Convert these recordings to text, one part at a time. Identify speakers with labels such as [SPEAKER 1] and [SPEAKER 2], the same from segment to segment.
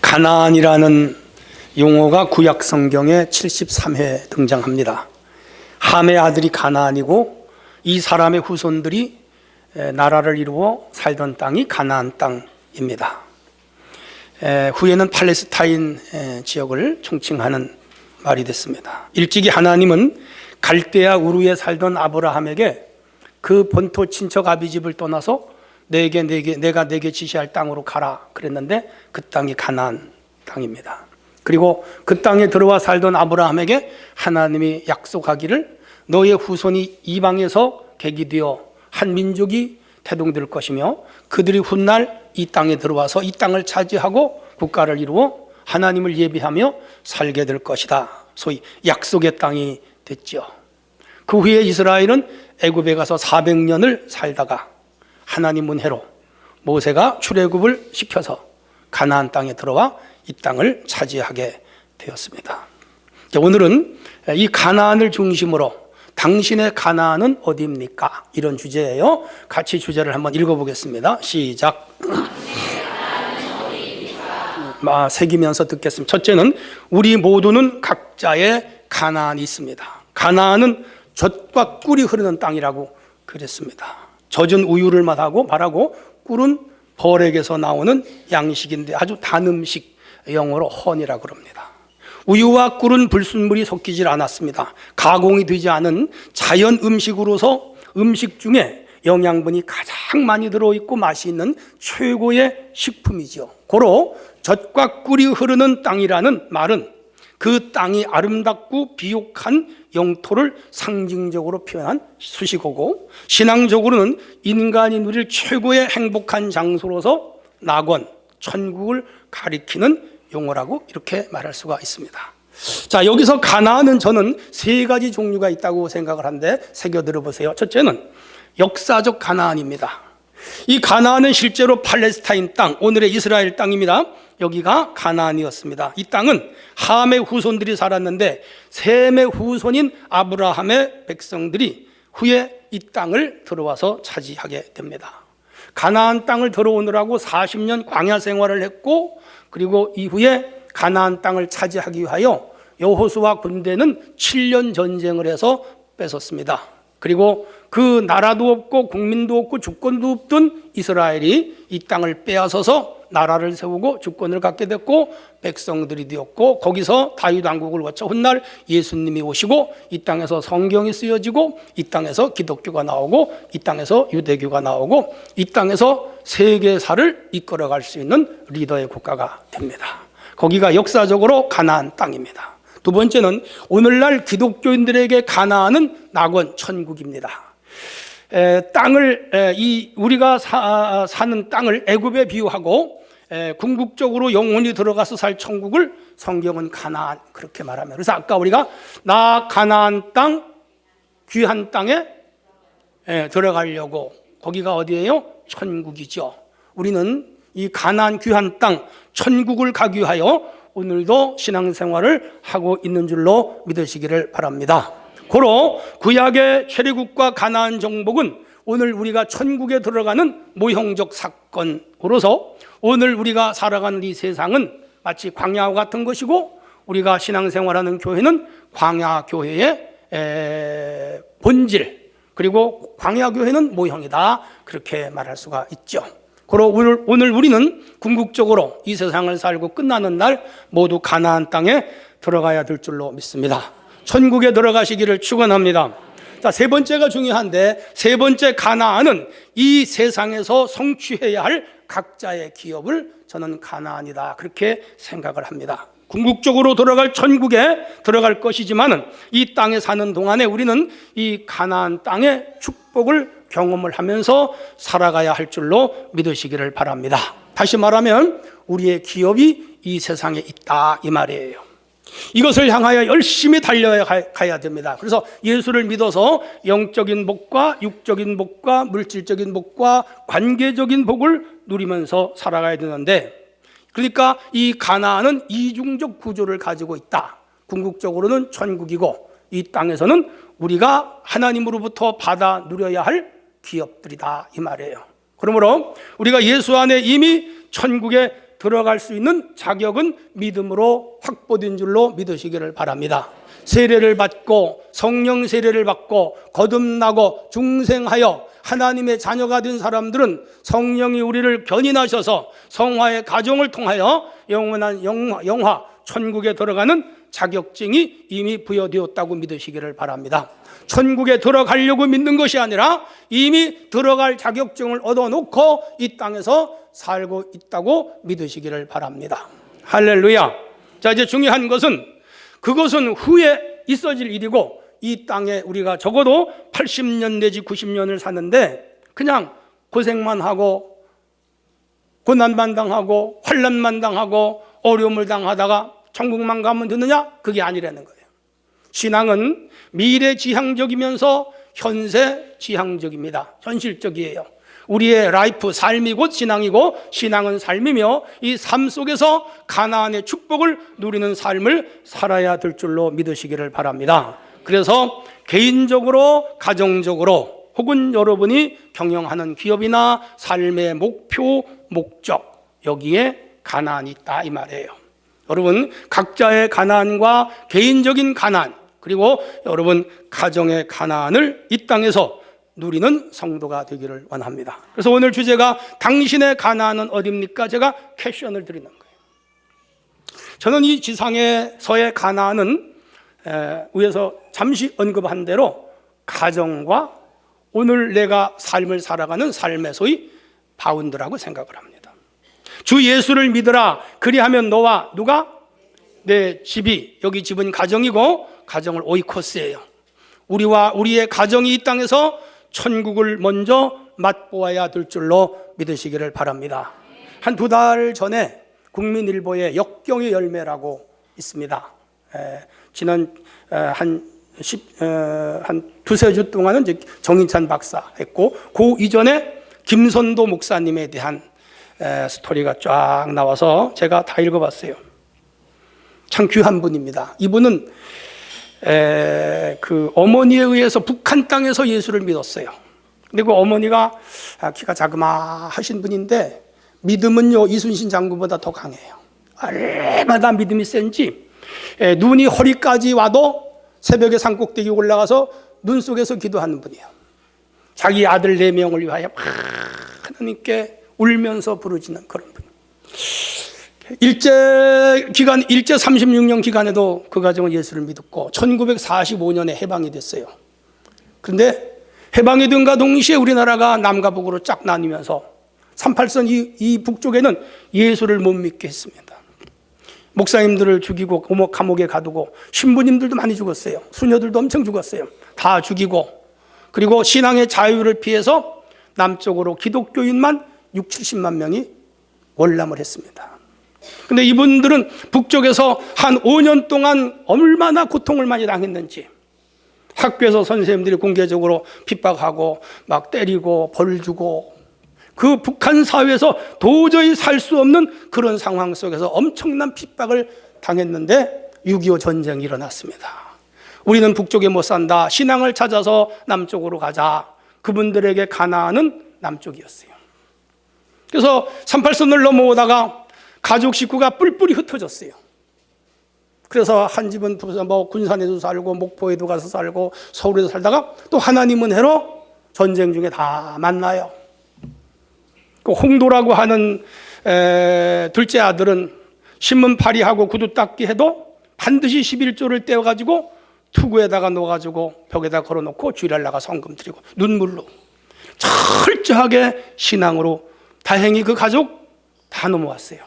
[SPEAKER 1] 가나안이라는 용어가 구약 성경에 73회 등장합니다. 함의 아들이 가나안이고 이 사람의 후손들이 나라를 이루어 살던 땅이 가나안 땅입니다. 후에는 팔레스타인 지역을 총칭하는 말이 됐습니다. 일찍이 하나님은 갈대아 우르에 살던 아브라함에게 그 본토 친척 아비집을 떠나서 내가 내게 지시할 땅으로 가라 그랬는데 그 땅이 가나안 땅입니다. 그리고 그 땅에 들어와 살던 아브라함에게 하나님이 약속하기를 너의 후손이 이방에서 계기되어 한 민족이 태동될 것이며 그들이 훗날 이 땅에 들어와서 이 땅을 차지하고 국가를 이루어 하나님을 예비하며 살게 될 것이다. 소위 약속의 땅이 됐죠. 그 후에 이스라엘은 애굽에 가서 400년을 살다가 하나님 은혜로 모세가 출애굽을 시켜서 가나안 땅에 들어와 이 땅을 차지하게 되었습니다. 오늘은 이 가나안을 중심으로 당신의 가나안은 어디입니까? 이런 주제예요. 같이 주제를 한번 읽어보겠습니다. 시작. 새기면서 듣겠습니다. 첫째는 우리 모두는 각자의 가나안이 있습니다. 가나안은 젖과 꿀이 흐르는 땅이라고 그랬습니다. 젖은 우유를 말하고 꿀은 벌에게서 나오는 양식인데 아주 단 음식, 영어로 헌이라고 그럽니다. 우유와 꿀은 불순물이 섞이질 않았습니다. 가공이 되지 않은 자연 음식으로서 음식 중에 영양분이 가장 많이 들어있고 맛이 있는 최고의 식품이죠. 고로 젖과 꿀이 흐르는 땅이라는 말은 그 땅이 아름답고 비옥한 영토를 상징적으로 표현한 수식어고, 신앙적으로는 인간이 누릴 최고의 행복한 장소로서 낙원, 천국을 가리키는 용어라고 이렇게 말할 수가 있습니다. 자, 여기서 가나안은 저는 세 가지 종류가 있다고 생각을 하는데 새겨 들어보세요. 첫째는 역사적 가나안입니다. 이 가나안은 실제로 팔레스타인 땅, 오늘의 이스라엘 땅입니다. 여기가 가나안이었습니다. 이 땅은 함의 후손들이 살았는데 셈의 후손인 아브라함의 백성들이 후에 이 땅을 들어와서 차지하게 됩니다. 가나안 땅을 들어오느라고 40년 광야 생활을 했고, 그리고 이후에 가나안 땅을 차지하기 위하여 여호수아 군대는 7년 전쟁을 해서 뺏었습니다. 그리고 그 나라도 없고 국민도 없고 주권도 없던 이스라엘이 이 땅을 빼앗아서 나라를 세우고 주권을 갖게 됐고 백성들이 되었고, 거기서 다윗 왕국을 거쳐 훗날 예수님이 오시고 이 땅에서 성경이 쓰여지고 이 땅에서 기독교가 나오고 이 땅에서 유대교가 나오고 이 땅에서 세계사를 이끌어갈 수 있는 리더의 국가가 됩니다. 거기가 역사적으로 가나안 땅입니다. 두 번째는 오늘날 기독교인들에게 가나안은 낙원, 천국입니다. 우리가 사는 땅을 애굽에 비유하고 궁극적으로 영혼이 들어가서 살 천국을 성경은 가나안 그렇게 말하며, 그래서 아까 우리가 나 가나안 땅 귀한 땅에 들어가려고, 거기가 어디예요? 천국이죠. 우리는 이 가나안 귀한 땅 천국을 가기 위하여 오늘도 신앙생활을 하고 있는 줄로 믿으시기를 바랍니다. 고로 구약의 출애굽과 가나안 정복은 오늘 우리가 천국에 들어가는 모형적 사건으로서 오늘 우리가 살아가는 이 세상은 마치 광야와 같은 것이고, 우리가 신앙생활하는 교회는 광야교회의 본질, 그리고 광야교회는 모형이다 그렇게 말할 수가 있죠. 그리고 오늘 우리는 궁극적으로 이 세상을 살고 끝나는 날 모두 가나안 땅에 들어가야 될 줄로 믿습니다. 천국에 들어가시기를 축원합니다. 자, 세 번째가 중요한데, 세 번째 가나안은 이 세상에서 성취해야 할 각자의 기업을 저는 가나안이다 그렇게 생각을 합니다. 궁극적으로 들어갈 천국에 들어갈 것이지만은 이 땅에 사는 동안에 우리는 이 가나안 땅의 축복을 경험을 하면서 살아가야 할 줄로 믿으시기를 바랍니다. 다시 말하면 우리의 기업이 이 세상에 있다 이 말이에요. 이것을 향하여 열심히 달려가야 됩니다. 그래서 예수를 믿어서 영적인 복과 육적인 복과 물질적인 복과 관계적인 복을 누리면서 살아가야 되는데, 그러니까 이 가나안은 이중적 구조를 가지고 있다. 궁극적으로는 천국이고 이 땅에서는 우리가 하나님으로부터 받아 누려야 할 기업들이다 이 말이에요. 그러므로 우리가 예수 안에 이미 천국에 들어갈 수 있는 자격은 믿음으로 확보된 줄로 믿으시기를 바랍니다. 세례를 받고 성령 세례를 받고 거듭나고 중생하여 하나님의 자녀가 된 사람들은 성령이 우리를 견인하셔서 성화의 가정을 통하여 영원한 영화 천국에 들어가는 자격증이 이미 부여되었다고 믿으시기를 바랍니다. 천국에 들어가려고 믿는 것이 아니라 이미 들어갈 자격증을 얻어놓고 이 땅에서 살고 있다고 믿으시기를 바랍니다. 할렐루야. 자, 이제 중요한 것은 그것은 후에 있어질 일이고 이 땅에 우리가 적어도 80년 내지 90년을 사는데 그냥 고생만 하고 고난만 당하고 환난만 당하고 어려움을 당하다가 천국만 가면 되느냐? 그게 아니라는 거예요. 신앙은 미래지향적이면서 현세지향적입니다. 현실적이에요. 우리의 라이프, 삶이 곧 신앙이고 신앙은 삶이며 이 삶 속에서 가나안의 축복을 누리는 삶을 살아야 될 줄로 믿으시기를 바랍니다. 그래서 개인적으로, 가정적으로 혹은 여러분이 경영하는 기업이나 삶의 목표, 목적, 여기에 가나안이 있다 이 말이에요. 여러분 각자의 가나안과 개인적인 가나안 그리고 여러분 가정의 가나안을 이 땅에서 누리는 성도가 되기를 원합니다. 그래서 오늘 주제가 당신의 가나안은 어디입니까? 제가 퀘션을 드리는 거예요. 저는 이 지상에서의 가나안은 위에서 잠시 언급한 대로 가정과 오늘 내가 삶을 살아가는 삶의 소위 바운드라고 생각을 합니다. 주 예수를 믿으라 그리하면 너와 누가? 내 집이, 여기 집은 가정이고 가정을 오이코스예요. 우리와 우리의 가정이 이 땅에서 천국을 먼저 맛보아야 될 줄로 믿으시기를 바랍니다. 한 2달 전에 국민일보에 역경의 열매라고 있습니다. 지난 한 두세 주 동안은 이제 정인찬 박사 했고 그 이전에 김선도 목사님에 대한 스토리가 쫙 나와서 제가 다 읽어봤어요. 참 귀한 분입니다. 이분은 그 어머니에 의해서 북한 땅에서 예수를 믿었어요. 근데 그 어머니가 키가 자그마하신 분인데 믿음은요 이순신 장군보다 더 강해요. 얼마나 믿음이 센지 눈이 허리까지 와도 새벽에 산꼭대기 올라가서 눈 속에서 기도하는 분이에요. 자기 아들 4명을 위하여 하나님께 울면서 부르짖는 그런 분. 일제 36년 기간에도 그 가정은 예수를 믿었고 1945년에 해방이 됐어요. 그런데 해방이 된과 동시에 우리나라가 남과 북으로 쫙 나뉘면서 38선 이 북쪽에는 예수를 못 믿게 했습니다. 목사님들을 죽이고 감옥에 가두고 신부님들도 많이 죽었어요. 수녀들도 엄청 죽었어요. 다 죽이고 그리고 신앙의 자유를 피해서 남쪽으로 기독교인만 6, 70만 명이 월남을 했습니다. 근데 이분들은 북쪽에서 한 5년 동안 얼마나 고통을 많이 당했는지 학교에서 선생님들이 공개적으로 핍박하고 막 때리고 벌 주고 그 북한 사회에서 도저히 살 수 없는 그런 상황 속에서 엄청난 핍박을 당했는데 6.25 전쟁이 일어났습니다. 우리는 북쪽에 못 산다. 신앙을 찾아서 남쪽으로 가자. 그분들에게 가나안은 남쪽이었어요. 그래서 38선을 넘어오다가 가족 식구가 뿔뿔이 흩어졌어요. 그래서 한 집은 뭐 군산에도 살고 목포에도 가서 살고 서울에도 살다가 또 하나님 은혜로 전쟁 중에 다 만나요. 그 홍도라고 하는 둘째 아들은 신문팔이하고 구두 닦기 해도 반드시 11조를 떼어가지고 투구에다가 넣어가지고 벽에다 걸어놓고 주일날 나가 성금 드리고 눈물로 철저하게 신앙으로 다행히 그 가족 다 넘어왔어요.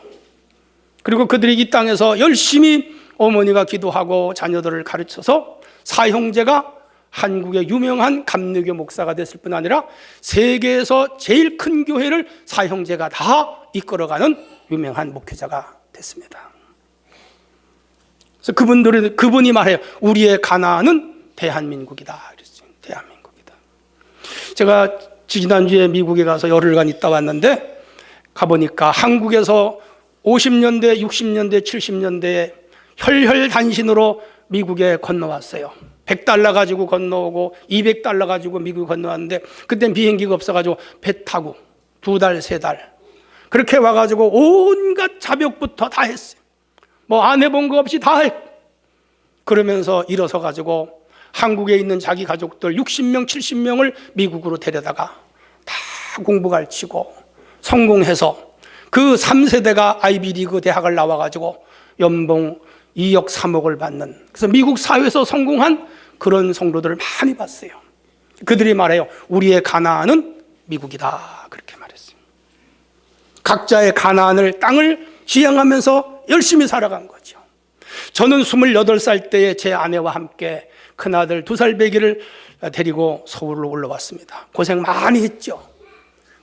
[SPEAKER 1] 그리고 그들이 이 땅에서 열심히 어머니가 기도하고 자녀들을 가르쳐서 사형제가 한국의 유명한 감리교 목사가 됐을 뿐 아니라 세계에서 제일 큰 교회를 사형제가 다 이끌어가는 유명한 목회자가 됐습니다. 그래서 그분이 말해요. 우리의 가나안은 대한민국이다. 그랬어요. 대한민국이다. 제가 지난주에 미국에 가서 열흘간 있다 왔는데 가보니까 한국에서 50년대, 60년대, 70년대에 혈혈단신으로 미국에 건너왔어요. 100달러 가지고 건너오고 200달러 가지고 미국에 건너왔는데 그땐 비행기가 없어가지고 배 타고 2달, 3달 그렇게 와가지고 온갖 자벽부터 다 했어요. 뭐 안 해본 거 없이 다 했고, 그러면서 일어서 가지고 한국에 있는 자기 가족들 60명, 70명을 미국으로 데려다가 다 공부 가르치고 성공해서 그 3세대가 아이비리그 대학을 나와가지고 연봉 2억, 3억을 받는, 그래서 미국 사회에서 성공한 그런 성도들을 많이 봤어요. 그들이 말해요. 우리의 가나안은 미국이다. 그렇게 말했어요. 각자의 가나안을, 땅을 지향하면서 열심히 살아간 거죠. 저는 28살 때에 제 아내와 함께 큰아들 2살 배기를 데리고 서울로 올라왔습니다. 고생 많이 했죠.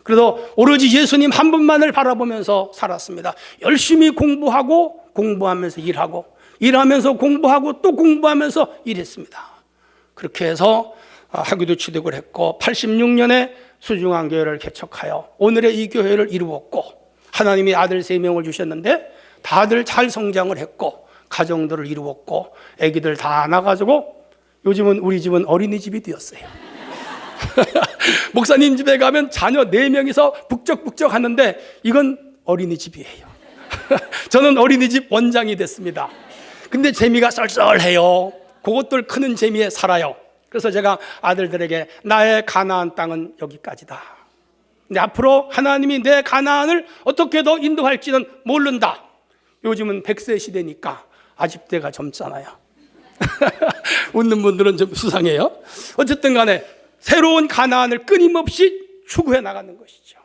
[SPEAKER 1] 그래도 오로지 예수님 한 분만을 바라보면서 살았습니다. 열심히 공부하고 공부하면서 일하고, 일하면서 공부하고 또 공부하면서 일했습니다. 그렇게 해서 학위도 취득을 했고 86년에 수중앙교회를 개척하여 오늘의 이 교회를 이루었고, 하나님이 아들 3명을 주셨는데 다들 잘 성장을 했고 가정들을 이루었고 아기들 다 낳아가지고 요즘은 우리 집은 어린이집이 되었어요. 목사님 집에 가면 자녀 4명이서 북적북적 하는데 이건 어린이집이에요. 저는 어린이집 원장이 됐습니다. 근데 재미가 썰썰해요. 그것들 크는 재미에 살아요. 그래서 제가 아들들에게 나의 가나안 땅은 여기까지다. 근데 앞으로 하나님이 내 가나안을 어떻게 더 인도할지는 모른다. 요즘은 100세 시대니까 아직 때가 젊잖아요. 웃는 분들은 좀 수상해요. 어쨌든 간에 새로운 가나안을 끊임없이 추구해 나가는 것이죠.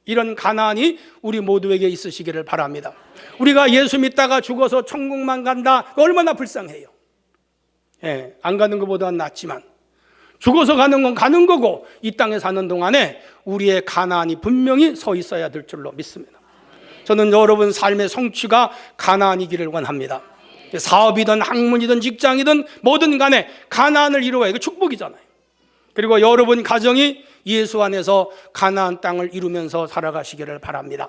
[SPEAKER 1] 이런 가나안이 우리 모두에게 있으시기를 바랍니다. 우리가 예수 믿다가 죽어서 천국만 간다, 얼마나 불쌍해요. 예, 안 가는 것보다는 낫지만 죽어서 가는 건 가는 거고 이 땅에 사는 동안에 우리의 가나안이 분명히 서 있어야 될 줄로 믿습니다. 저는 여러분 삶의 성취가 가나안이기를 원합니다. 사업이든 학문이든 직장이든 뭐든 간에 가나안을 이루어야 이거 축복이잖아요. 그리고 여러분 가정이 예수 안에서 가나안 땅을 이루면서 살아가시기를 바랍니다.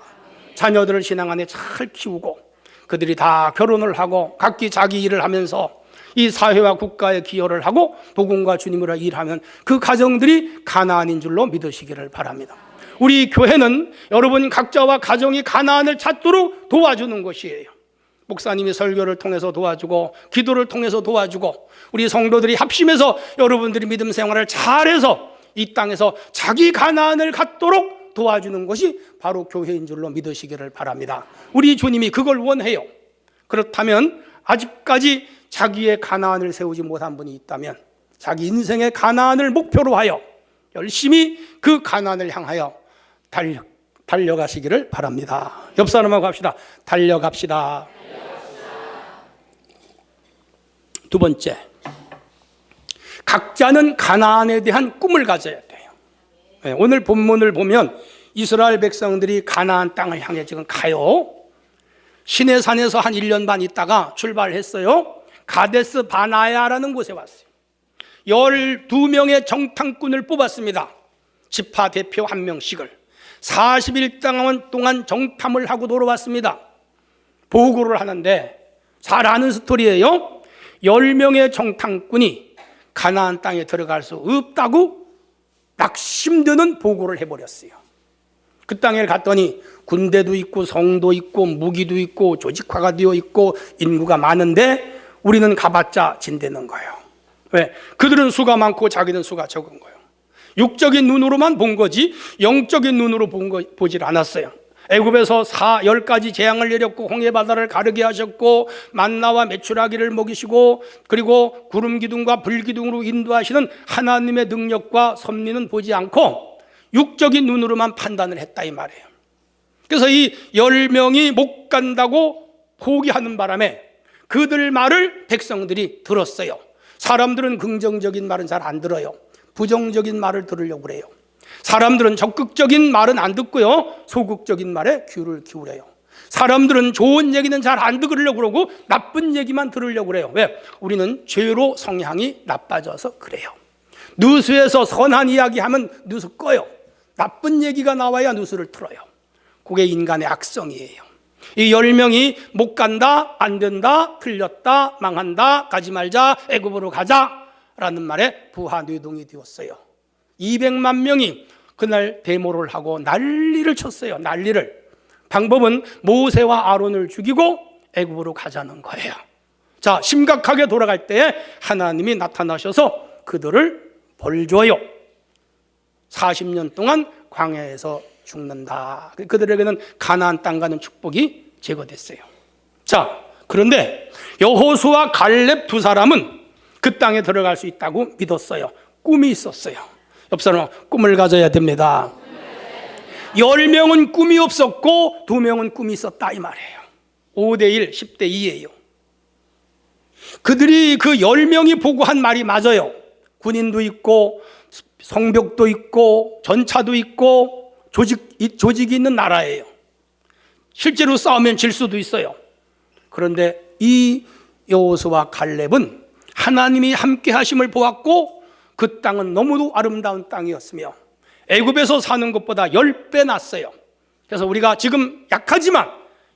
[SPEAKER 1] 자녀들을 신앙 안에 잘 키우고 그들이 다 결혼을 하고 각기 자기 일을 하면서 이 사회와 국가에 기여를 하고 복음과 주님으로 일하면 그 가정들이 가나안인 줄로 믿으시기를 바랍니다. 우리 교회는 여러분 각자와 가정이 가나안을 찾도록 도와주는 것이에요. 목사님이 설교를 통해서 도와주고 기도를 통해서 도와주고 우리 성도들이 합심해서 여러분들이 믿음 생활을 잘해서 이 땅에서 자기 가나안을 갖도록 도와주는 것이 바로 교회인 줄로 믿으시기를 바랍니다. 우리 주님이 그걸 원해요. 그렇다면 아직까지 자기의 가나안을 세우지 못한 분이 있다면 자기 인생의 가나안을 목표로 하여 열심히 그 가나안을 향하여 달려가시기를 바랍니다. 옆 사람하고 합시다. 달려갑시다. 두 번째, 각자는 가나안에 대한 꿈을 가져야 돼요. 오늘 본문을 보면 이스라엘 백성들이 가나안 땅을 향해 지금 가요. 시내산에서 한 1년 반 있다가 출발했어요. 가데스 바나야라는 곳에 왔어요. 12명의 정탐꾼을 뽑았습니다. 지파 대표 1명씩을 40일 동안 정탐을 하고 돌아왔습니다. 보고를 하는데 잘 아는 스토리예요. 10명의 정탐꾼이 가나안 땅에 들어갈 수 없다고 낙심드는 보고를 해버렸어요. 그 땅에 갔더니 군대도 있고 성도 있고 무기도 있고 조직화가 되어 있고 인구가 많은데 우리는 가봤자 진대는 거예요. 왜? 그들은 수가 많고 자기는 수가 적은 거예요. 육적인 눈으로만 본 거지 영적인 눈으로 보질 않았어요. 애굽에서 10가지 재앙을 내렸고 홍해바다를 가르게 하셨고 만나와 메추라기를 먹이시고 그리고 구름 기둥과 불 기둥으로 인도하시는 하나님의 능력과 섭리는 보지 않고 육적인 눈으로만 판단을 했다 이 말이에요. 그래서 이 10명이 못 간다고 포기하는 바람에 그들 말을 백성들이 들었어요. 사람들은 긍정적인 말은 잘 안 들어요. 부정적인 말을 들으려고 그래요. 사람들은 적극적인 말은 안 듣고요, 소극적인 말에 귀를 기울여요. 사람들은 좋은 얘기는 잘 안 들으려고 그러고 나쁜 얘기만 들으려고 그래요. 왜? 우리는 죄로 성향이 나빠져서 그래요. 누수에서 선한 이야기하면 누수 꺼요. 나쁜 얘기가 나와야 누수를 틀어요. 그게 인간의 악성이에요. 이 10명이 못 간다, 안 된다, 틀렸다, 망한다, 가지 말자, 애굽으로 가자 라는 말에 부하뇌동이 되었어요. 200만 명이 그날 데모를 하고 난리를 쳤어요. 난리를. 방법은 모세와 아론을 죽이고 애굽으로 가자는 거예요. 자, 심각하게 돌아갈 때에 하나님이 나타나셔서 그들을 벌줘요. 40년 동안 광야에서 죽는다. 그들에게는 가나안 땅 가는 축복이 제거됐어요. 자, 그런데 여호수아 갈렙 두 사람은 그 땅에 들어갈 수 있다고 믿었어요. 꿈이 있었어요. 옆 사람 꿈을 가져야 됩니다. 10명은 꿈이 없었고 2명은 꿈이 있었다 이 말이에요. 5대1, 10대2예요. 그들이 그 10명이 보고 한 말이 맞아요. 군인도 있고 성벽도 있고 전차도 있고 조직이 있는 나라예요. 실제로 싸우면 질 수도 있어요. 그런데 이 여호수아 갈렙은 하나님이 함께 하심을 보았고 그 땅은 너무도 아름다운 땅이었으며 애굽에서 사는 것보다 10배 낫어요. 그래서 우리가 지금 약하지만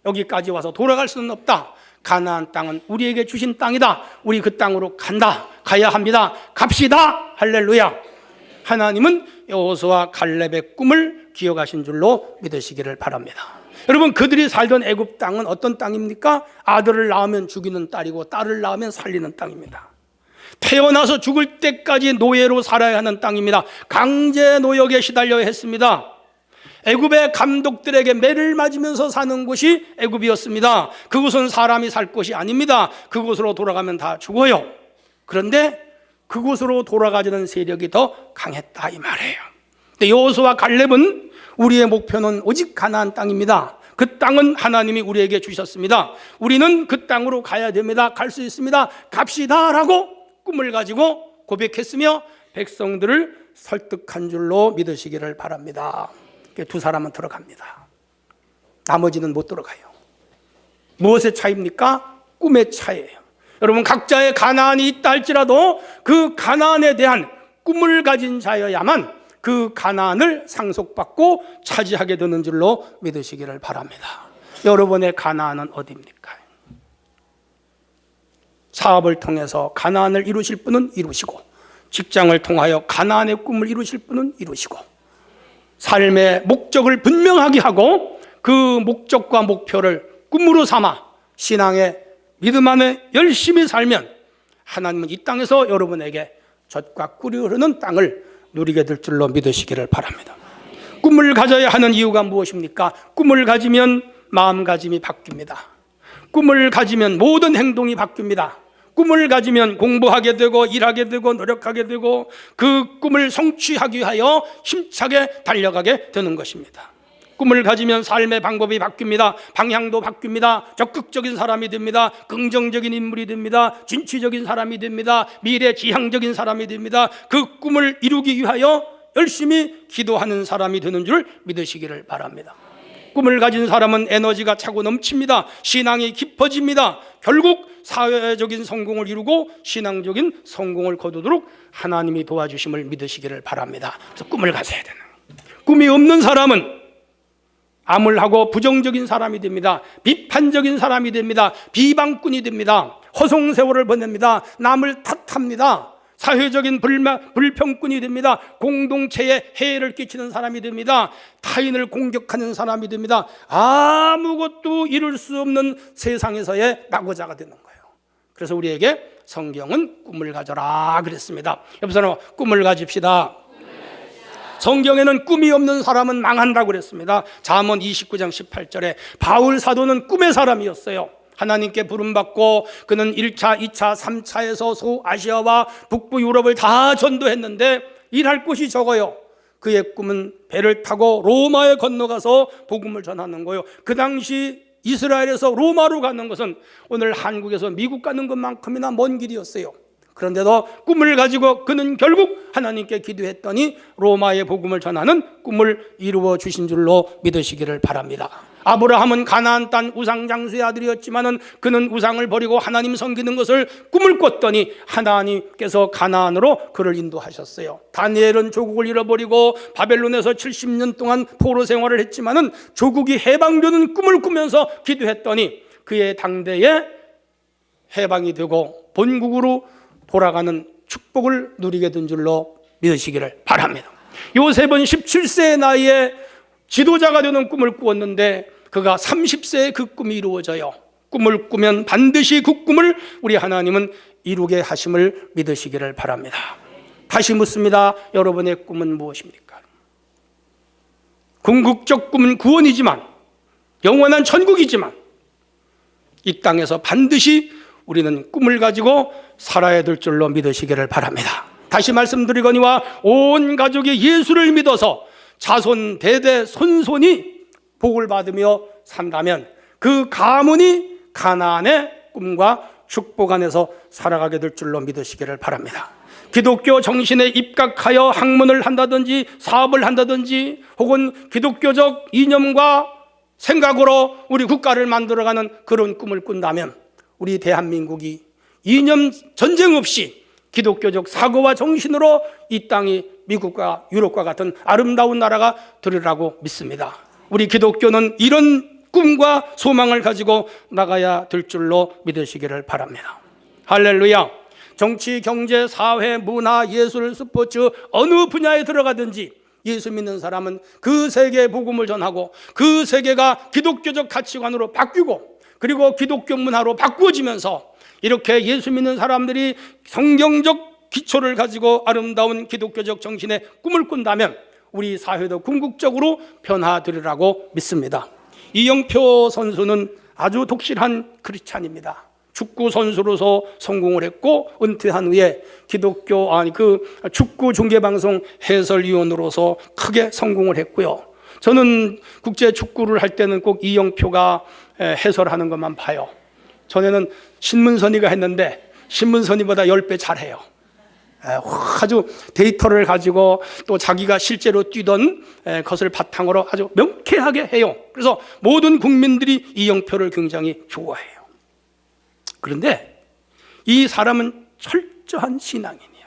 [SPEAKER 1] 여기까지 와서 돌아갈 수는 없다. 가나안 땅은 우리에게 주신 땅이다. 우리 그 땅으로 간다. 가야 합니다. 갑시다. 할렐루야. 하나님은 여호수아 갈렙의 꿈을 기억하신 줄로 믿으시기를 바랍니다. 여러분, 그들이 살던 애굽 땅은 어떤 땅입니까? 아들을 낳으면 죽이는 딸이고 딸을 낳으면 살리는 땅입니다. 태어나서 죽을 때까지 노예로 살아야 하는 땅입니다. 강제 노역에 시달려야 했습니다. 애굽의 감독들에게 매를 맞으면서 사는 곳이 애굽이었습니다. 그곳은 사람이 살 곳이 아닙니다. 그곳으로 돌아가면 다 죽어요. 그런데 그곳으로 돌아가자는 세력이 더 강했다 이 말이에요. 근데 여호수아 갈렙은 우리의 목표는 오직 가나안 땅입니다. 그 땅은 하나님이 우리에게 주셨습니다. 우리는 그 땅으로 가야 됩니다. 갈 수 있습니다. 갑시다 라고 꿈을 가지고 고백했으며 백성들을 설득한 줄로 믿으시기를 바랍니다. 두 사람은 들어갑니다. 나머지는 못 들어가요. 무엇의 차이입니까? 꿈의 차이예요. 여러분, 각자의 가나안이 있다 할지라도 그 가나안에 대한 꿈을 가진 자여야만 그 가나안을 상속받고 차지하게 되는 줄로 믿으시기를 바랍니다. 여러분의 가나안은 어디입니까? 사업을 통해서 가나안을 이루실 분은 이루시고, 직장을 통하여 가나안의 꿈을 이루실 분은 이루시고, 삶의 목적을 분명하게 하고 그 목적과 목표를 꿈으로 삼아 신앙의 믿음 안에 열심히 살면 하나님은 이 땅에서 여러분에게 젖과 꿀이 흐르는 땅을 누리게 될 줄로 믿으시기를 바랍니다. 꿈을 가져야 하는 이유가 무엇입니까? 꿈을 가지면 마음가짐이 바뀝니다. 꿈을 가지면 모든 행동이 바뀝니다. 꿈을 가지면 공부하게 되고 일하게 되고 노력하게 되고 그 꿈을 성취하기 위하여 힘차게 달려가게 되는 것입니다. 꿈을 가지면 삶의 방법이 바뀝니다. 방향도 바뀝니다. 적극적인 사람이 됩니다. 긍정적인 인물이 됩니다. 진취적인 사람이 됩니다. 미래지향적인 사람이 됩니다. 그 꿈을 이루기 위하여 열심히 기도하는 사람이 되는 줄 믿으시기를 바랍니다. 꿈을 가진 사람은 에너지가 차고 넘칩니다. 신앙이 깊어집니다. 결국 사회적인 성공을 이루고 신앙적인 성공을 거두도록 하나님이 도와주심을 믿으시기를 바랍니다. 그래서 꿈을 가져야 되는 거예요. 꿈이 없는 사람은 암울하고 부정적인 사람이 됩니다. 비판적인 사람이 됩니다. 비방꾼이 됩니다. 허송세월을 보냅니다. 남을 탓합니다. 사회적인 불평꾼이 됩니다. 공동체에 해를 끼치는 사람이 됩니다. 타인을 공격하는 사람이 됩니다. 아무것도 이룰 수 없는 세상에서의 낙오자가 되는 거예요. 그래서 우리에게 성경은 꿈을 가져라 그랬습니다. 옆에서는 꿈을 가집시다. 성경에는 꿈이 없는 사람은 망한다고 그랬습니다. 잠언 29장 18절에 바울 사도는 꿈의 사람이었어요. 하나님께 부름받고 그는 1차, 2차, 3차에서 소아시아와 북부 유럽을 다 전도했는데 일할 곳이 적어요. 그의 꿈은 배를 타고 로마에 건너가서 복음을 전하는 거예요. 그 당시 이스라엘에서 로마로 가는 것은 오늘 한국에서 미국 가는 것만큼이나 먼 길이었어요. 그런데도 꿈을 가지고 그는 결국 하나님께 기도했더니 로마의 복음을 전하는 꿈을 이루어 주신 줄로 믿으시기를 바랍니다. 아브라함은 가나안 땅 우상 장수의 아들이었지만은 그는 우상을 버리고 하나님 섬기는 것을 꿈을 꿨더니 하나님께서 가나안으로 그를 인도하셨어요. 다니엘은 조국을 잃어버리고 바벨론에서 70년 동안 포로 생활을 했지만은 조국이 해방되는 꿈을 꾸면서 기도했더니 그의 당대에 해방이 되고 본국으로 돌아가는 축복을 누리게 된 줄로 믿으시기를 바랍니다. 요셉은 17세의 나이에 지도자가 되는 꿈을 꾸었는데 그가 30세에 그 꿈이 이루어져요. 꿈을 꾸면 반드시 그 꿈을 우리 하나님은 이루게 하심을 믿으시기를 바랍니다. 다시 묻습니다. 여러분의 꿈은 무엇입니까? 궁극적 꿈은 구원이지만, 영원한 천국이지만, 이 땅에서 반드시 우리는 꿈을 가지고 살아야 될 줄로 믿으시기를 바랍니다. 다시 말씀드리거니와 온 가족이 예수를 믿어서 자손 대대 손손이 복을 받으며 산다면 그 가문이 가나안의 꿈과 축복 안에서 살아가게 될 줄로 믿으시기를 바랍니다. 기독교 정신에 입각하여 학문을 한다든지 사업을 한다든지 혹은 기독교적 이념과 생각으로 우리 국가를 만들어가는 그런 꿈을 꾼다면 우리 대한민국이 이념 전쟁 없이 기독교적 사고와 정신으로 이 땅이 미국과 유럽과 같은 아름다운 나라가 되리라고 믿습니다. 우리 기독교는 이런 꿈과 소망을 가지고 나가야 될 줄로 믿으시기를 바랍니다. 할렐루야. 정치, 경제, 사회, 문화, 예술, 스포츠 어느 분야에 들어가든지 예수 믿는 사람은 그 세계의 복음을 전하고 그 세계가 기독교적 가치관으로 바뀌고 그리고 기독교 문화로 바꾸어지면서 이렇게 예수 믿는 사람들이 성경적 기초를 가지고 아름다운 기독교적 정신의 꿈을 꾼다면 우리 사회도 궁극적으로 변화되리라고 믿습니다. 이영표 선수는 아주 독실한 크리스찬입니다. 축구 선수로서 성공을 했고 은퇴한 후에 축구 중계방송 해설위원으로서 크게 성공을 했고요. 저는 국제 축구를 할 때는 꼭 이영표가 해설하는 것만 봐요. 전에는 신문선이가 했는데 신문선이보다 10배 잘해요. 아주 데이터를 가지고 또 자기가 실제로 뛰던 것을 바탕으로 아주 명쾌하게 해요. 그래서 모든 국민들이 이영표를 굉장히 좋아해요. 그런데 이 사람은 철저한 신앙인이에요.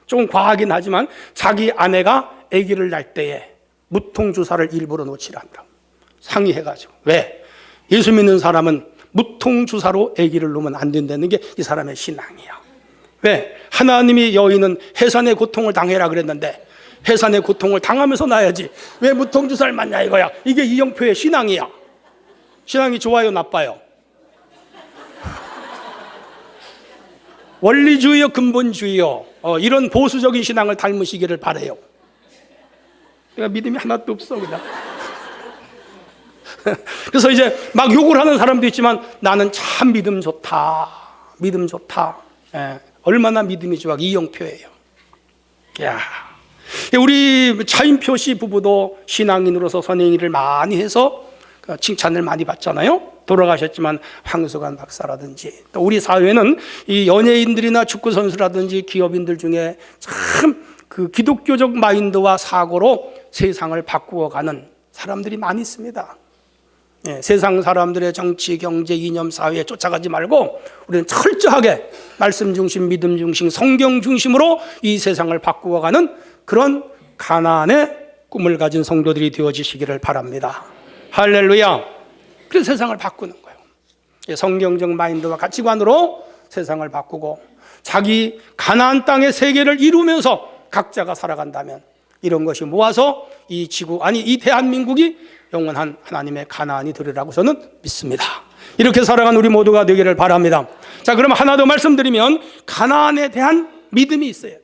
[SPEAKER 1] 조금 과하긴 하지만 자기 아내가 아기를 낳을 때에 무통주사를 일부러 놓치려 한다. 상의해가지고. 왜? 예수 믿는 사람은 무통주사로 아기를 놓으면 안 된다는 게 이 사람의 신앙이야. 왜? 하나님이 여인은 해산의 고통을 당해라 그랬는데 해산의 고통을 당하면서 낳아야지 왜 무통주사를 맞냐 이거야. 이게 이영표의 신앙이야. 신앙이 좋아요 나빠요? 원리주의요 근본주의요, 이런 보수적인 신앙을 닮으시기를 바라요. 내가 믿음이 하나도 없어 그냥. 그래서 이제 막 욕을 하는 사람도 있지만 나는 참 믿음 좋다. 믿음 좋다. 얼마나 믿음이 좋아. 이영표예요. 야, 우리 차인표 씨 부부도 신앙인으로서 선행 일을 많이 해서 칭찬을 많이 받잖아요. 돌아가셨지만 황수관 박사라든지 또 우리 사회는 이 연예인들이나 축구 선수라든지 기업인들 중에 참 그 기독교적 마인드와 사고로 세상을 바꾸어가는 사람들이 많이 있습니다. 세상 사람들의 정치, 경제, 이념, 사회에 쫓아가지 말고 우리는 철저하게 말씀 중심, 믿음 중심, 성경 중심으로 이 세상을 바꾸어가는 그런 가나안의 꿈을 가진 성도들이 되어지시기를 바랍니다. 할렐루야. 그래서 세상을 바꾸는 거예요. 성경적 마인드와 가치관으로 세상을 바꾸고 자기 가나안 땅의 세계를 이루면서 각자가 살아간다면 이런 것이 모아서 이 지구, 아니 이 대한민국이 영원한 하나님의 가나안이 되리라고 저는 믿습니다. 이렇게 살아간 우리 모두가 되기를 바랍니다. 자, 그럼 하나 더 말씀드리면 가나안에 대한 믿음이 있어야 돼요.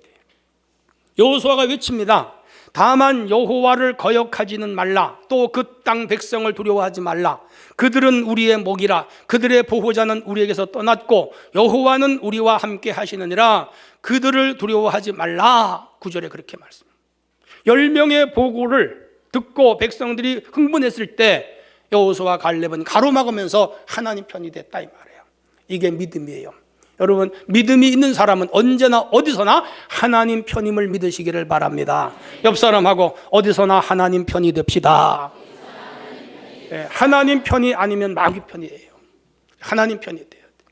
[SPEAKER 1] 여호수아가 외칩니다. 다만 여호와를 거역하지는 말라. 또 그 땅 백성을 두려워하지 말라. 그들은 우리의 목이라. 그들의 보호자는 우리에게서 떠났고 여호와는 우리와 함께 하시느니라. 그들을 두려워하지 말라. 9절에 그렇게 말씀합니다. 10명의 보고를 듣고 백성들이 흥분했을 때 여호수아 갈렙은 가로막으면서 하나님 편이 됐다 이 말이에요. 이게 믿음이에요. 여러분, 믿음이 있는 사람은 언제나 어디서나 하나님 편임을 믿으시기를 바랍니다. 옆 사람하고 어디서나 하나님 편이 됩시다. 하나님 편이 아니면 마귀 편이에요. 하나님 편이 돼야 돼요.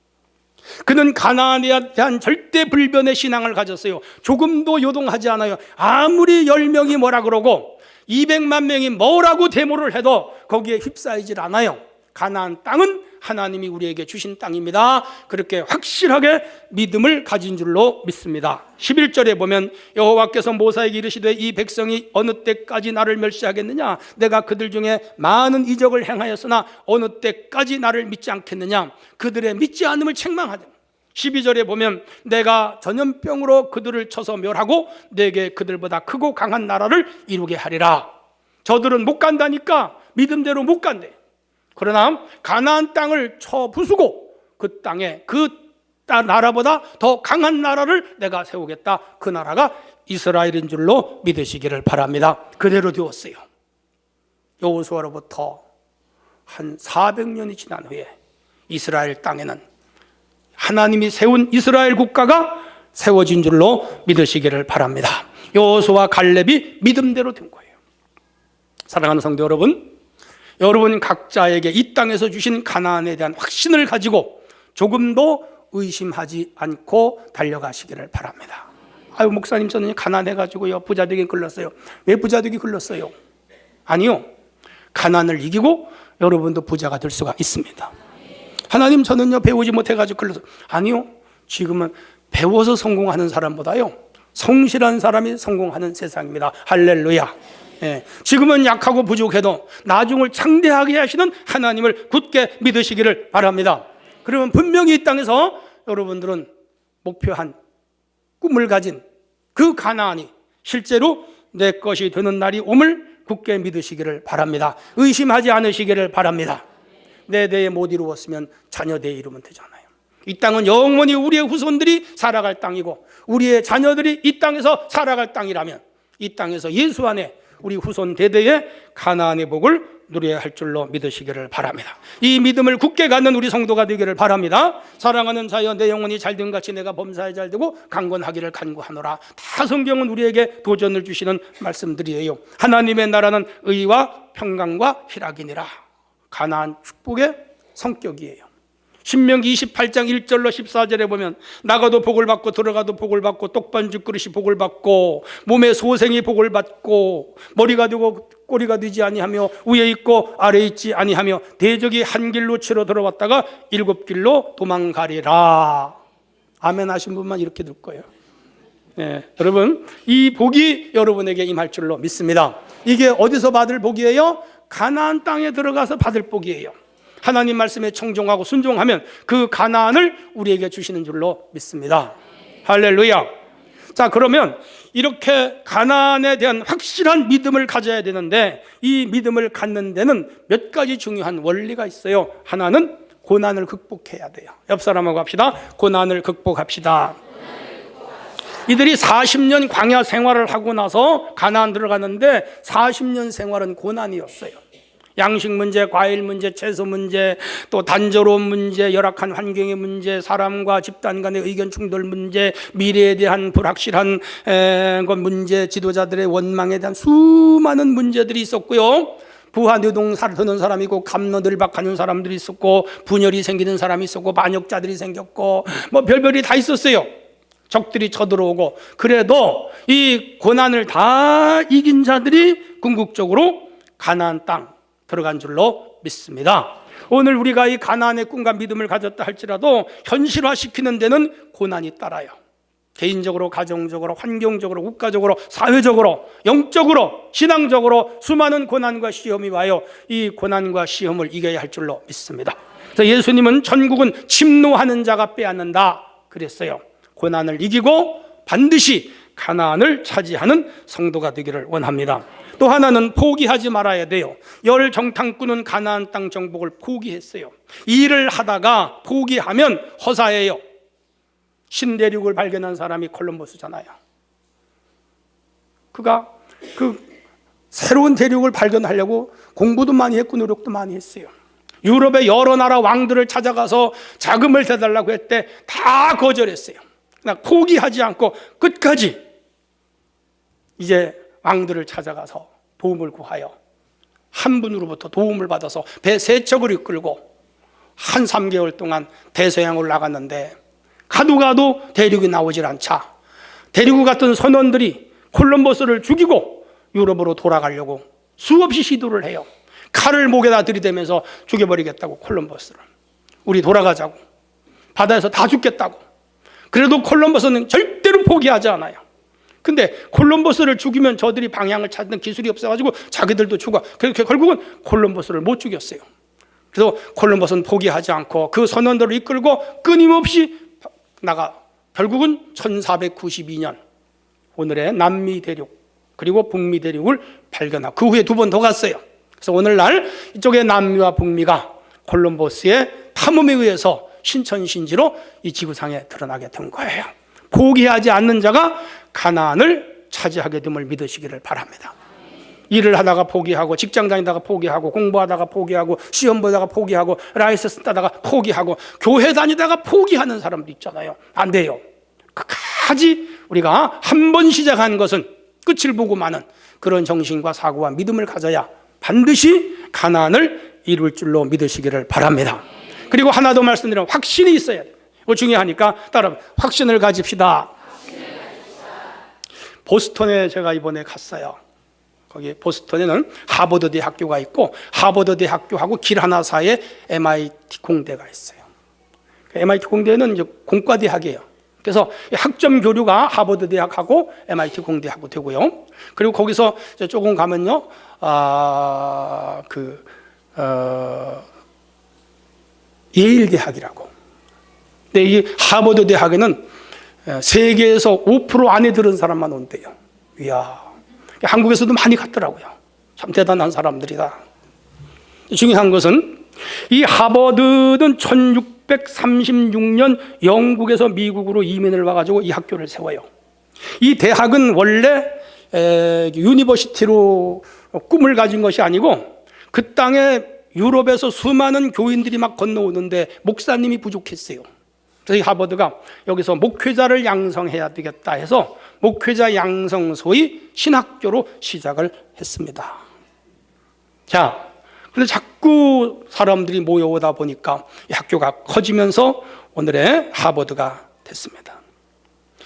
[SPEAKER 1] 그는 가나안에 대한 절대 불변의 신앙을 가졌어요. 조금도 요동하지 않아요. 아무리 10명이 뭐라 그러고 200만 명이 뭐라고 데모를 해도 거기에 휩싸이질 않아요. 가나안 땅은 하나님이 우리에게 주신 땅입니다. 그렇게 확실하게 믿음을 가진 줄로 믿습니다. 11절에 보면 여호와께서 모세에게 이르시되 이 백성이 어느 때까지 나를 멸시하겠느냐? 내가 그들 중에 많은 이적을 행하였으나 어느 때까지 나를 믿지 않겠느냐? 그들의 믿지 않음을 책망하되 12절에 보면 내가 전염병으로 그들을 쳐서 멸하고 내게 그들보다 크고 강한 나라를 이루게 하리라. 저들은 못 간다니까 믿음대로 못 간대. 그러나 가나안 땅을 쳐 부수고 그 땅에 그 나라보다 더 강한 나라를 내가 세우겠다. 그 나라가 이스라엘인 줄로 믿으시기를 바랍니다. 그대로 되었어요. 여호수아로부터 한 400년이 지난 후에 이스라엘 땅에는 하나님이 세운 이스라엘 국가가 세워진 줄로 믿으시기를 바랍니다. 여호수아 갈렙이 믿음대로 된 거예요. 사랑하는 성도 여러분, 여러분 각자에게 이 땅에서 주신 가나안에 대한 확신을 가지고 조금도 의심하지 않고 달려가시기를 바랍니다. 아유, 목사님 저는 가난해가지고요 부자 되기 글렀어요. 왜 부자 되기 글렀어요? 아니요, 가난을 이기고 여러분도 부자가 될 수가 있습니다. 하나님 저는요 배우지 못해가지고 글렀어요. 아니요, 지금은 배워서 성공하는 사람보다요 성실한 사람이 성공하는 세상입니다. 할렐루야. 예, 지금은 약하고 부족해도 나중을 창대하게 하시는 하나님을 굳게 믿으시기를 바랍니다. 그러면 분명히 이 땅에서 여러분들은 목표한 꿈을 가진 그 가나안이 실제로 내 것이 되는 날이 옴을 굳게 믿으시기를 바랍니다. 의심하지 않으시기를 바랍니다. 내 대에 못 이루었으면 자녀 대에 이루면 되잖아요. 이 땅은 영원히 우리의 후손들이 살아갈 땅이고 우리의 자녀들이 이 땅에서 살아갈 땅이라면 이 땅에서 예수 안에 우리 후손 대대의 가나안의 복을 누려야 할 줄로 믿으시기를 바랍니다. 이 믿음을 굳게 갖는 우리 성도가 되기를 바랍니다. 사랑하는 자여 내 영혼이 잘된 같이 내가 범사에 잘되고 강건하기를 간구하노라. 다 성경은 우리에게 도전을 주시는 말씀들이에요. 하나님의 나라는 의와 평강과 희락이니라. 가나안 축복의 성격이에요. 신명기 28장 1절로 14절에 보면 나가도 복을 받고 들어가도 복을 받고 떡반죽 그릇이 복을 받고 몸에 소생이 복을 받고 머리가 되고 꼬리가 되지 아니하며 위에 있고 아래에 있지 아니하며 대적이 한 길로 치러 들어왔다가 7길로 도망가리라. 아멘 하신 분만 이렇게 들 거예요. 네, 여러분 이 복이 여러분에게 임할 줄로 믿습니다. 이게 어디서 받을 복이에요? 가나안 땅에 들어가서 받을 복이에요. 하나님 말씀에 청종하고 순종하면 그 가나안을 우리에게 주시는 줄로 믿습니다. 할렐루야. 자, 그러면 이렇게 가나안에 대한 확실한 믿음을 가져야 되는데 이 믿음을 갖는 데는 몇 가지 중요한 원리가 있어요. 하나는 고난을 극복해야 돼요. 옆 사람하고 합시다. 고난을 극복합시다. 이들이 40년 광야 생활을 하고 나서 가나안 들어갔는데 40년 생활은 고난이었어요. 양식 문제, 과일 문제, 채소 문제, 또 단조로운 문제, 열악한 환경의 문제, 사람과 집단 간의 의견 충돌 문제, 미래에 대한 불확실한 것 문제, 지도자들의 원망에 대한 수많은 문제들이 있었고요. 부하노동사를 드는 사람이 있고 갑론을박하는 사람들이 있었고 분열이 생기는 사람이 있었고 반역자들이 생겼고 뭐 별별이 다 있었어요. 적들이 쳐들어오고 그래도 이 고난을 다 이긴 자들이 궁극적으로 가나안 땅 들어간 줄로 믿습니다. 오늘 우리가 이 가나안의 꿈과 믿음을 가졌다 할지라도 현실화시키는 데는 고난이 따라요. 개인적으로, 가정적으로, 환경적으로, 국가적으로, 사회적으로, 영적으로, 신앙적으로 수많은 고난과 시험이 와요. 이 고난과 시험을 이겨야 할 줄로 믿습니다. 그래서 예수님은 천국은 침노하는 자가 빼앗는다 그랬어요. 고난을 이기고 반드시 가나안을 차지하는 성도가 되기를 원합니다. 또 하나는 포기하지 말아야 돼요. 열 정탐꾼은 가나안 땅 정복을 포기했어요. 일을 하다가 포기하면 허사예요. 신대륙을 발견한 사람이 콜럼버스잖아요. 그가 그 새로운 대륙을 발견하려고 공부도 많이 했고 노력도 많이 했어요. 유럽의 여러 나라 왕들을 찾아가서 자금을 대달라고 했대 다 거절했어요. 그러나 포기하지 않고 끝까지 이제 왕들을 찾아가서 도움을 구하여 한 분으로부터 도움을 받아서 배 3척을 이끌고 한 3개월 동안 대서양을 나갔는데 가도 대륙이 나오질 않자 대륙 같은 선원들이 콜럼버스를 죽이고 유럽으로 돌아가려고 수없이 시도를 해요. 칼을 목에다 들이대면서 죽여버리겠다고 콜럼버스를. 우리 돌아가자고. 바다에서 다 죽겠다고. 그래도 콜럼버스는 절대로 포기하지 않아요. 근데 콜럼버스를 죽이면 저들이 방향을 찾는 기술이 없어가지고 자기들도 죽어. 그렇게 결국은 콜럼버스를 못 죽였어요. 그래서 콜럼버스는 포기하지 않고 그 선원들을 이끌고 끊임없이 나가 결국은 1492년 오늘의 남미 대륙 그리고 북미 대륙을 발견하고 그 후에 2번 더 갔어요. 그래서 오늘날 이쪽의 남미와 북미가 콜럼버스의 탐험에 의해서 신천신지로 이 지구상에 드러나게 된 거예요. 포기하지 않는 자가 가나안을 차지하게 됨을 믿으시기를 바랍니다. 일을 하다가 포기하고 직장 다니다가 포기하고 공부하다가 포기하고 시험 보다가 포기하고 라이센스 따다가 포기하고 교회 다니다가 포기하는 사람도 있잖아요. 안 돼요. 끝까지 우리가 한 번 시작한 것은 끝을 보고 마는 그런 정신과 사고와 믿음을 가져야 반드시 가나안을 이룰 줄로 믿으시기를 바랍니다. 그리고 하나 더 말씀드리면 확신이 있어야 돼요. 이거 중요하니까 따라 확신을 가집시다. 보스턴에 제가 이번에 갔어요. 거기 보스턴에는 하버드 대학교가 있고 하버드 대학교하고 길 하나 사이에 MIT 공대가 있어요. MIT 공대는 이제 공과 대학이에요. 그래서 학점 교류가 하버드 대학하고 MIT 공대하고 되고요. 그리고 거기서 이제 조금 가면요, 예일 대학이라고. 근데 이 하버드 대학에는 세계에서 5% 안에 들은 사람만 온대요. 이야, 한국에서도 많이 갔더라고요. 참 대단한 사람들이다. 중요한 것은 이 하버드는 1636년 영국에서 미국으로 이민을 와가지고 이 학교를 세워요. 이 대학은 원래 유니버시티로 꿈을 가진 것이 아니고 그 땅에 유럽에서 수많은 교인들이 막 건너오는데 목사님이 부족했어요. 그래서 이 하버드가 여기서 목회자를 양성해야 되겠다 해서 목회자 양성소의 신학교로 시작을 했습니다. 자, 근데 자꾸 사람들이 모여오다 보니까 이 학교가 커지면서 오늘의 하버드가 됐습니다.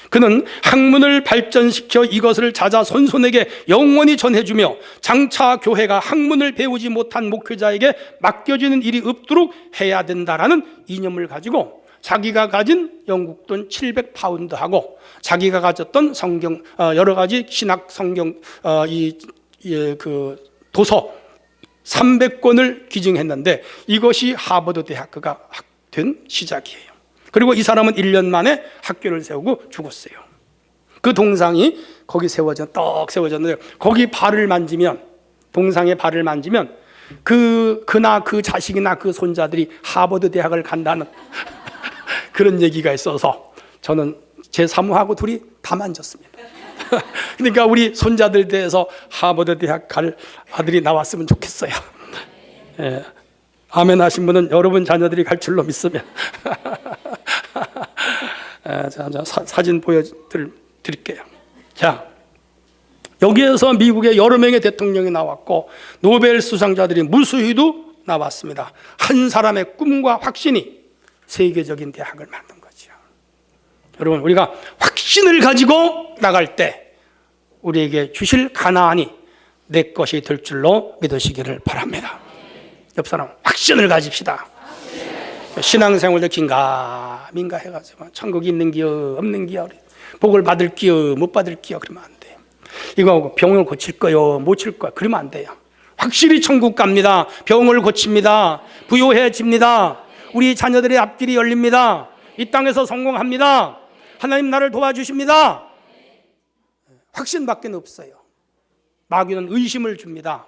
[SPEAKER 1] 그는 학문을 발전시켜 이것을 자자손손에게 영원히 전해주며 장차 교회가 학문을 배우지 못한 목회자에게 맡겨지는 일이 없도록 해야 된다라는 이념을 가지고 자기가 가진 영국 돈 700파운드하고 자기가 가졌던 성경 여러 가지 신학 성경 그 도서 300권을 기증했는데 이것이 하버드 대학교가 된 시작이에요. 그리고 이 사람은 1년 만에 학교를 세우고 죽었어요. 그 동상이 거기 떡 세워졌는데 거기 발을 만지면 동상의 발을 만지면 그나 그 자식이나 그 손자들이 하버드 대학을 간다는 그런 얘기가 있어서 저는 제 사모하고 둘이 다 만졌습니다. 그러니까 우리 손자들 대해서 하버드 대학 갈 아들이 나왔으면 좋겠어요. 예. 아멘 하신 분은 여러분 자녀들이 갈 줄로 믿으면 사진 보여드릴게요. 자, 여기에서 미국의 여러 명의 대통령이 나왔고 노벨 수상자들이 무수히도 나왔습니다. 한 사람의 꿈과 확신이 세계적인 대학을 만든 거죠. 여러분, 우리가 확신을 가지고 나갈 때 우리에게 주실 가나안이 내 것이 될 줄로 믿으시기를 바랍니다. 옆 사람 확신을 가집시다. 신앙생활도 긴가민가 해가지고 천국이 있는 기여 없는 기여 복을 받을 기여 못 받을 기여 그러면 안 돼요. 이거 병을 고칠 거요 못 칠 거요 그러면 안 돼요. 확실히 천국 갑니다. 병을 고칩니다. 부요해집니다. 우리 자녀들의 앞길이 열립니다. 이 땅에서 성공합니다. 하나님 나를 도와주십니다. 확신밖에 없어요. 마귀는 의심을 줍니다.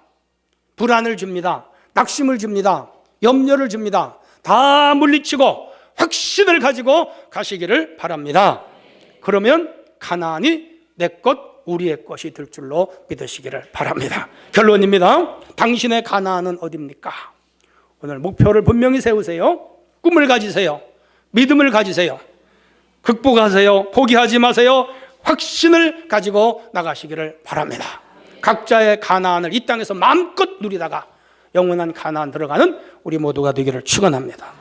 [SPEAKER 1] 불안을 줍니다. 낙심을 줍니다. 염려를 줍니다. 다 물리치고 확신을 가지고 가시기를 바랍니다. 그러면 가나안이 내 것, 우리의 것이 될 줄로 믿으시기를 바랍니다. 결론입니다. 당신의 가나안은 어디입니까? 오늘 목표를 분명히 세우세요. 꿈을 가지세요. 믿음을 가지세요. 극복하세요. 포기하지 마세요. 확신을 가지고 나가시기를 바랍니다. 각자의 가나안을 이 땅에서 마음껏 누리다가 영원한 가나안 들어가는 우리 모두가 되기를 축원합니다.